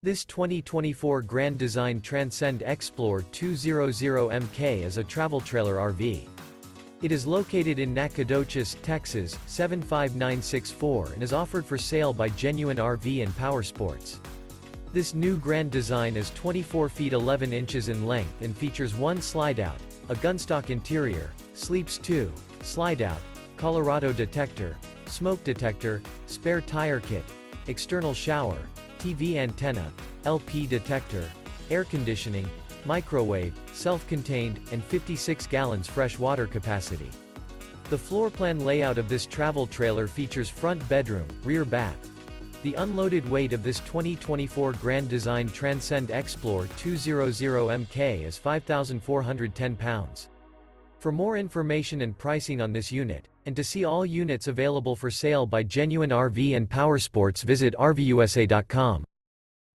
This 2024 Grand Design Transcend Xplor 200MK is a travel trailer RV. It is located in Nacogdoches, Texas, 75964 and is offered for sale by Genuine RV and Powersports. This new Grand Design is 24 feet 11 inches in length and features one Slideout, a Gunstock interior, sleeps 2, Slideout, Colorado Detector, smoke detector, spare tire kit, external shower, TV antenna, LP detector, air conditioning, microwave, self-contained, and 56 gallons fresh water capacity. The floor plan layout of this travel trailer features front bedroom, rear bath. The unloaded weight of this 2024 Grand Design Transcend Xplor 200MK is 5,410 pounds. For more information and pricing on this unit, and to see all units available for sale by Genuine RV and Powersports, visit RVUSA.com.